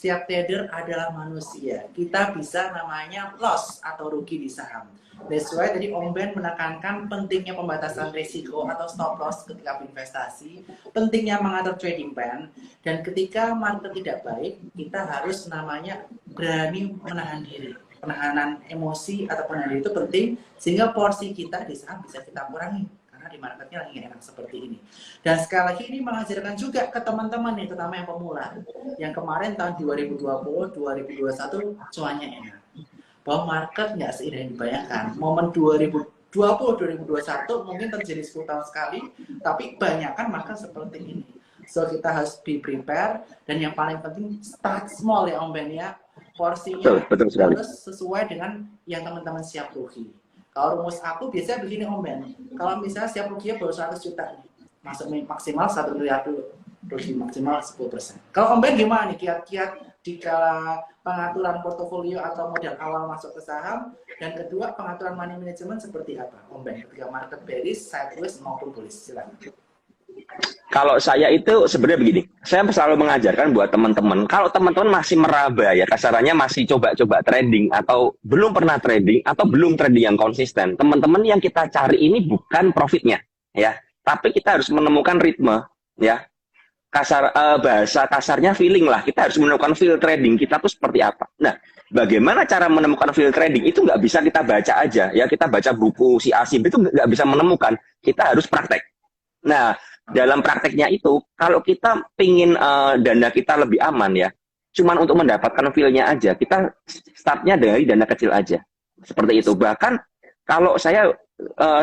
Siap trader adalah manusia. Kita bisa namanya loss atau rugi di saham. That's why tadi Om Ben menekankan pentingnya pembatasan risiko atau stop loss ketika berinvestasi, pentingnya mengatur trading plan, dan ketika market tidak baik, kita harus namanya berani menahan diri. Penahanan emosi atau penahan diri itu penting, sehingga porsi kita di saham bisa kita kurangi. Karena di marketnya lagi enak seperti ini. Dan sekali lagi ini mengajarkan juga ke teman-teman nih, terutama yang pemula. Yang kemarin tahun 2020, 2021 cuannya enak. Bahwa market nggak seindah yang dibayangkan. Momen 2020, 2021 mungkin terjadi 10 tahun sekali, tapi banyakkan market seperti ini. So kita harus be prepare, dan yang paling penting start small ya Om Ben ya. Porsinya betul sekali. harus sesuai dengan yang teman-teman siap rugi. Kalau rumus aku biasanya begini Om Ben, kalau misalnya siap ruginya baru 100 juta nih, masuk maksimal 1 miliar dulu, rugi maksimal 10%. Kalau Om Ben gimana nih kiat-kiat di kala pengaturan portofolio atau modal awal masuk ke saham, dan kedua pengaturan money management seperti apa Om Ben ketika market bearish, sideways maupun bullish? Silakan. Kalau saya itu sebenarnya begini, saya selalu mengajarkan buat teman-teman, kalau teman-teman masih meraba ya, kasarannya masih coba-coba trading, atau belum pernah trading, atau belum trading yang konsisten, teman-teman yang kita cari ini bukan profitnya, ya, tapi kita harus menemukan ritme, ya, bahasa kasarnya feeling lah, kita harus menemukan feel trading kita tuh seperti apa. Nah, bagaimana cara menemukan feel trading itu nggak bisa kita baca aja, ya, kita baca buku si A si B itu nggak bisa menemukan, kita harus praktek. Nah, dalam prakteknya itu, kalau kita pingin dana kita lebih aman ya, cuman untuk mendapatkan feel-nya aja, kita startnya dari dana kecil aja. Seperti itu. Bahkan kalau saya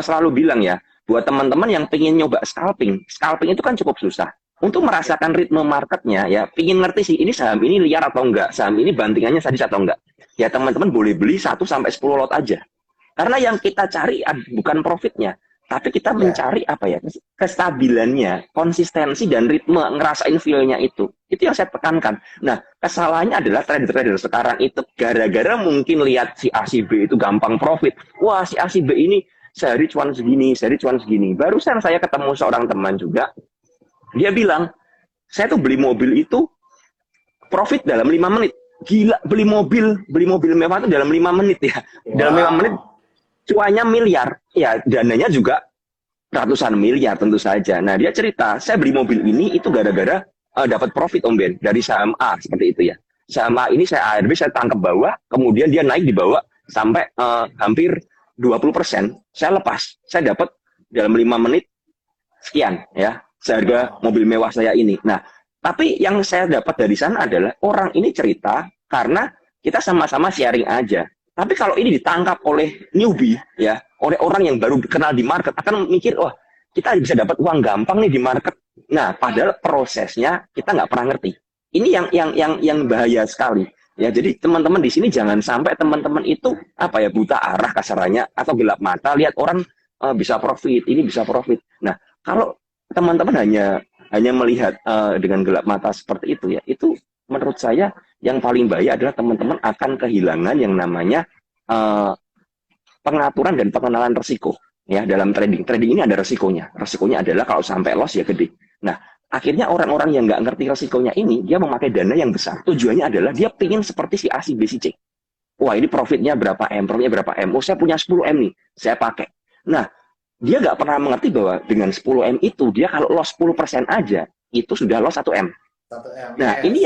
selalu bilang ya, buat teman-teman yang pingin nyoba scalping itu kan cukup susah. Untuk merasakan ritme marketnya ya, pingin ngerti sih ini saham ini liar atau enggak, saham ini bantingannya sadis atau enggak. Ya teman-teman boleh beli 1 sampai 10 lot aja. Karena yang kita cari bukan profitnya, tapi kita mencari apa ya, kestabilannya, konsistensi dan ritme, ngerasain feel-nya itu. Itu yang saya tekankan. Nah, kesalahannya adalah trader-trader sekarang itu gara-gara mungkin lihat si A si B itu gampang profit. Wah, si A si B ini sehari cuan segini, sehari cuan segini. Barusan saya ketemu seorang teman juga, dia bilang, saya tuh beli mobil itu profit dalam 5 menit. Gila, beli mobil mewah itu dalam 5 menit ya. Dalam 5 menit cuannya miliar, ya dananya juga ratusan miliar tentu saja. Nah dia cerita, saya beli mobil ini itu gara-gara dapat profit Om Ben dari saham A seperti itu ya. Saham A ini saya ARB saya tangkap bawah, kemudian dia naik di bawah sampai hampir 20%. Saya lepas, saya dapat dalam 5 menit sekian ya, seharga mobil mewah saya ini. Nah tapi yang saya dapat dari sana adalah orang ini cerita karena kita sama-sama sharing aja. Tapi kalau ini ditangkap oleh newbie, ya, oleh orang yang baru kenal di market, akan mikir, wah, kita bisa dapat uang gampang nih di market. Nah, padahal prosesnya kita nggak pernah ngerti. Ini yang bahaya sekali. Ya, jadi teman-teman di sini jangan sampai teman-teman itu apa ya buta arah kasarannya atau gelap mata lihat orang bisa profit, ini bisa profit. Nah, kalau teman-teman hanya melihat dengan gelap mata seperti itu ya, itu menurut saya yang paling bahaya adalah teman-teman akan kehilangan yang namanya pengaturan dan pengenalan resiko ya dalam trading. Trading ini ada resikonya. Resikonya adalah kalau sampai loss ya gede. Nah, akhirnya orang-orang yang nggak ngerti resikonya ini, dia memakai dana yang besar. Tujuannya adalah dia pingin seperti si A, si B, si C. Wah, ini profitnya berapa M, profitnya berapa M. Oh, saya punya 10 M nih, saya pakai. Nah, dia nggak pernah mengerti bahwa dengan 10 M itu, dia kalau loss 10% aja, itu sudah loss 1 M. Nah, ini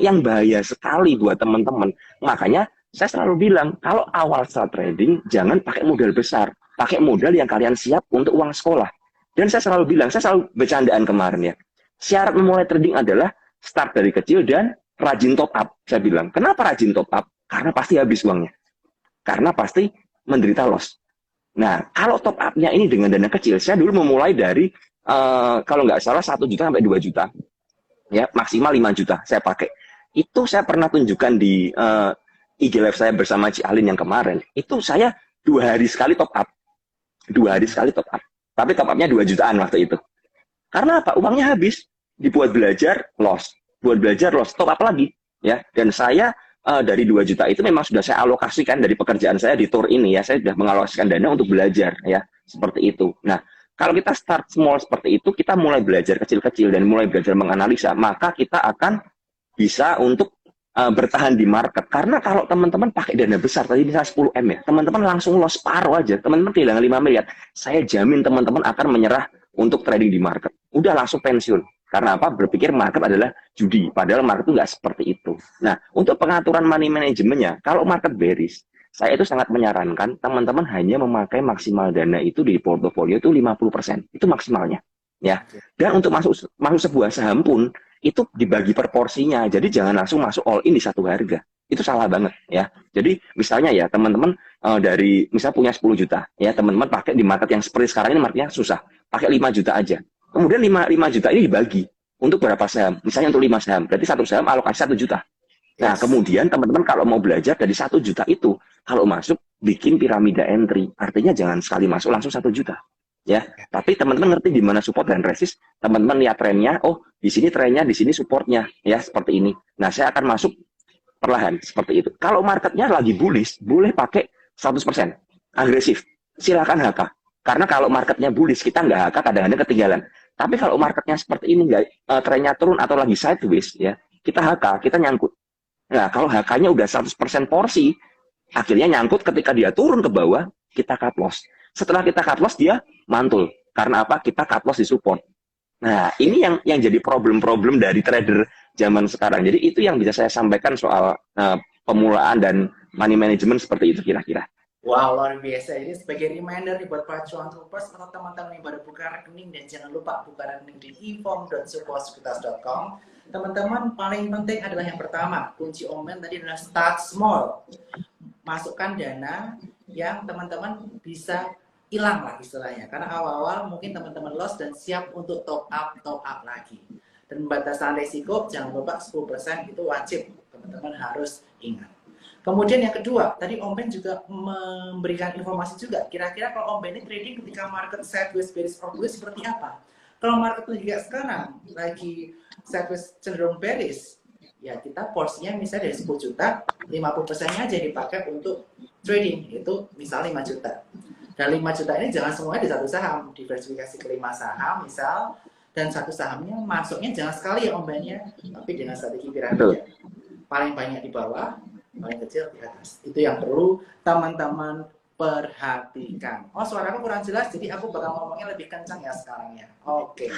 yang bahaya sekali buat teman-teman. Makanya saya selalu bilang, kalau awal start trading jangan pakai modal besar, pakai modal yang kalian siap untuk uang sekolah. Dan saya selalu bilang, saya selalu bercandaan kemarin ya. Syarat memulai trading adalah start dari kecil dan rajin top up. Saya bilang, kenapa rajin top up? Karena pasti habis uangnya. Karena pasti menderita loss. Nah, kalau top up-nya ini dengan dana kecil, saya dulu memulai dari kalau nggak salah 1 juta sampai 2 juta. Ya, maksimal 5 juta saya pakai. Itu saya pernah tunjukkan di IG live saya bersama Ci Alin yang kemarin. Itu saya 2 hari sekali top up. 2 hari sekali top up. Tapi top up-nya 2 jutaan waktu itu. Karena apa? Uangnya habis. Dibuat belajar, loss. Buat belajar, loss. Top up lagi. Ya. Dan saya dari 2 juta itu memang sudah saya alokasikan dari pekerjaan saya di tour ini ya. Saya sudah mengalokasikan dana untuk belajar ya. Seperti itu. Nah, Kalau kita start small seperti itu, kita mulai belajar kecil-kecil dan mulai belajar menganalisa, maka kita akan bisa untuk bertahan di market. Karena kalau teman-teman pakai dana besar, tadi misalnya 10 M ya, teman-teman langsung loss separuh aja, teman-teman kehilangan 5 miliar. Saya jamin teman-teman akan menyerah untuk trading di market. Udah langsung pensiun. Karena apa? Berpikir market adalah judi. Padahal market itu nggak seperti itu. Nah, untuk pengaturan money manajemennya, kalau market bearish, saya itu sangat menyarankan teman-teman hanya memakai maksimal dana itu di portofolio itu 50%. Itu maksimalnya. Ya. Dan untuk masuk sebuah saham pun, itu dibagi per porsinya. Jadi jangan langsung masuk all in di satu harga. Itu salah banget ya. Jadi misalnya ya teman-teman dari misalnya punya 10 juta ya, teman-teman pakai di market yang seperti sekarang ini marketnya susah. Pakai 5 juta aja. Kemudian 5 juta ini dibagi untuk berapa saham? Misalnya untuk 5 saham. Berarti satu saham alokasi 1 juta. Nah, kemudian teman-teman kalau mau belajar dari 1 juta itu, kalau masuk bikin piramida entry. Artinya jangan sekali masuk langsung 1 juta. Ya, tapi teman-teman ngerti di mana support dan resist, teman-teman lihat trennya, oh di sini trennya, di sini supportnya, ya seperti ini. Nah, saya akan masuk perlahan seperti itu. Kalau marketnya lagi bullish, boleh pakai 100% agresif. Silakan HK. Karena kalau marketnya bullish, kita nggak HK, kadang-kadang ketinggalan. Tapi kalau marketnya seperti ini, trennya turun atau lagi sideways, ya kita HK, kita nyangkut. Nah, kalau HK-nya udah 100% porsi, akhirnya nyangkut ketika dia turun ke bawah, kita cut loss. Setelah kita cut loss, dia mantul. Karena apa? Kita cut loss di support. Nah, ini yang jadi problem-problem dari trader zaman sekarang. Jadi itu yang bisa saya sampaikan soal pemulaan dan money management seperti itu kira-kira. Wow, luar biasa. Ini sebagai reminder nih buat para cuan troopers atau teman-teman yang baru buka rekening, dan jangan lupa buka rekening di inform.sukosekuritas.com. Teman-teman, paling penting adalah yang pertama, kunci omen tadi adalah start small. Masukkan dana yang teman-teman bisa hilang lah istilahnya. Karena awal-awal mungkin teman-teman loss dan siap untuk top up lagi. Dan batasan resiko jangan lupa 10% itu wajib, teman-teman harus ingat. Kemudian yang kedua, tadi Om Ben juga memberikan informasi juga. Kira-kira kalau Om Ben ini trading ketika market sideways, bearish, or bullish seperti apa? Kalau market juga sekarang lagi sideways cenderung bearish, ya kita porsinya misalnya dari 10 juta, 50%-nya aja dipakai untuk trading, itu misalnya 5 juta. Dan 5 juta ini jangan semuanya di satu saham, diversifikasi ke 5 saham misal, dan satu sahamnya masuknya jangan sekali ya Om Ben-nya, tapi dengan strategi piramida. Paling banyak di bawah, paling kecil di atas. Itu yang perlu teman-teman perhatikan. Oh, suaraku kurang jelas, jadi aku bakal ngomongnya lebih kencang ya sekarang ya. Oke.